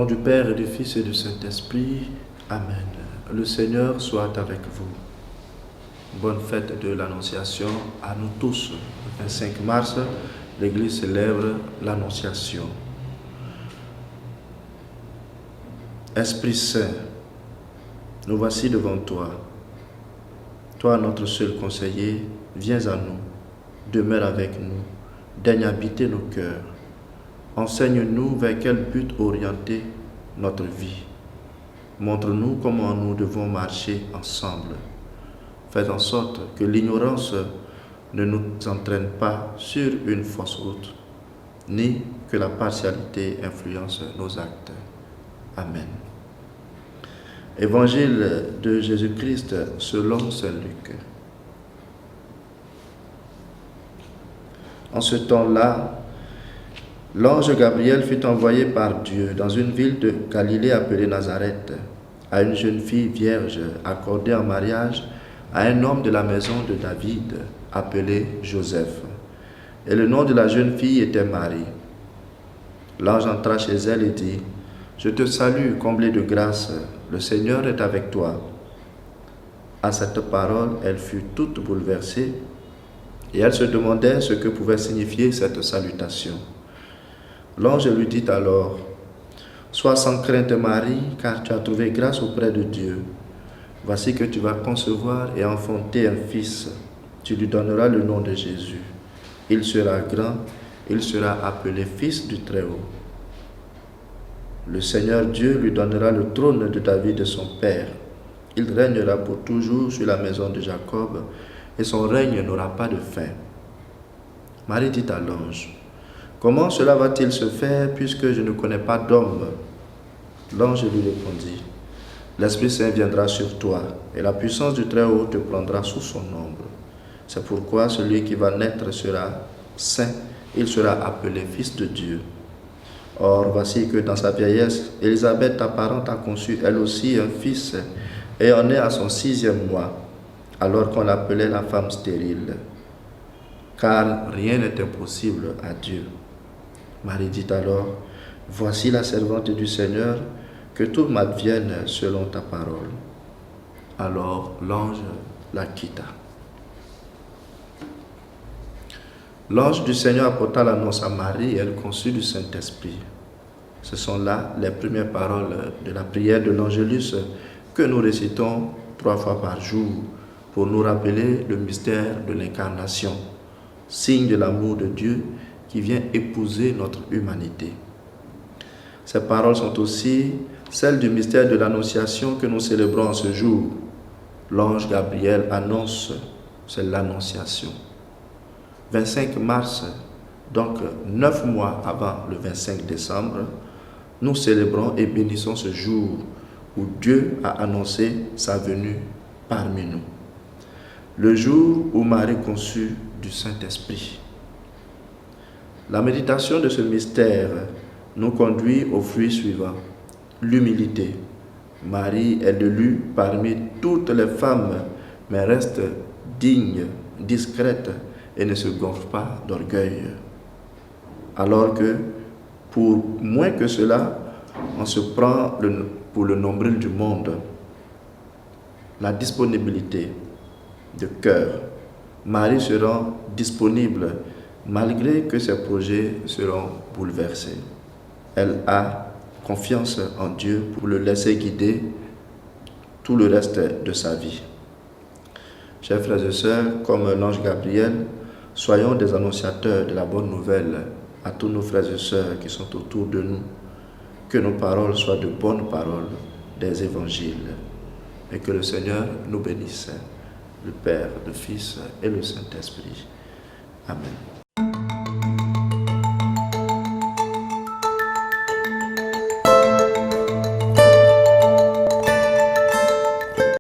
du Père et du Fils et du Saint-Esprit. Amen. Le Seigneur soit avec vous. Bonne fête de l'Annonciation à nous tous. Le 25 mars, l'Église célèbre l'Annonciation. Esprit Saint, nous voici devant toi. Toi, notre seul conseiller, viens à nous, demeure avec nous, daigne habiter nos cœurs. Enseigne-nous vers quel but orienter notre vie. Montre-nous comment nous devons marcher ensemble. Fais en sorte que l'ignorance ne nous entraîne pas sur une fausse route, ni que la partialité influence nos actes. Amen. Évangile de Jésus-Christ selon saint Luc. En ce temps-là, l'ange Gabriel fut envoyé par Dieu dans une ville de Galilée appelée Nazareth, à une jeune fille vierge accordée en mariage à un homme de la maison de David appelé Joseph. Et le nom de la jeune fille était Marie. L'ange entra chez elle et dit: « Je te salue, comblée de grâce, le Seigneur est avec toi. » À cette parole, elle fut toute bouleversée et elle se demandait ce que pouvait signifier cette salutation. L'ange lui dit alors: « Sois sans crainte Marie, car tu as trouvé grâce auprès de Dieu. Voici que tu vas concevoir et enfanter un fils. Tu lui donneras le nom de Jésus. Il sera grand, il sera appelé Fils du Très-Haut. Le Seigneur Dieu lui donnera le trône de David son père. Il régnera pour toujours sur la maison de Jacob, et son règne n'aura pas de fin. » Marie dit à l'ange: « Comment cela va-t-il se faire puisque je ne connais pas d'homme ?» L'ange lui répondit: « L'Esprit Saint viendra sur toi, et la puissance du Très-Haut te prendra sous son ombre. C'est pourquoi celui qui va naître sera saint, il sera appelé Fils de Dieu. Or, voici que dans sa vieillesse, Élisabeth, ta parente, a conçu elle aussi un fils, et en est à son 6e mois, alors qu'on l'appelait la femme stérile. Car rien n'est impossible à Dieu. » Marie dit alors: « Voici la servante du Seigneur, que tout m'advienne selon ta parole. » Alors l'ange la quitta. L'ange du Seigneur apporta l'annonce à Marie et elle conçut du Saint-Esprit. Ce sont là les premières paroles de la prière de l'Angélus que nous récitons 3 fois par jour pour nous rappeler le mystère de l'incarnation, signe de l'amour de Dieu qui vient épouser notre humanité. Ces paroles sont aussi celles du mystère de l'Annonciation que nous célébrons ce jour. L'ange Gabriel annonce, c'est l'Annonciation. 25 mars, donc 9 mois avant le 25 décembre, nous célébrons et bénissons ce jour où Dieu a annoncé sa venue parmi nous. Le jour où Marie conçut du Saint-Esprit. La méditation de ce mystère nous conduit au fruit suivant: l'humilité. Marie est élue parmi toutes les femmes, mais reste digne, discrète et ne se gonfle pas d'orgueil. Alors que, pour moins que cela, on se prend pour le nombril du monde. La disponibilité de cœur. Marie se rend disponible malgré que ses projets seront bouleversés. Elle a confiance en Dieu pour le laisser guider tout le reste de sa vie. Chers frères et sœurs, comme l'ange Gabriel, soyons des annonciateurs de la bonne nouvelle à tous nos frères et sœurs qui sont autour de nous. Que nos paroles soient de bonnes paroles des évangiles. Et que le Seigneur nous bénisse, le Père, le Fils et le Saint-Esprit. Amen.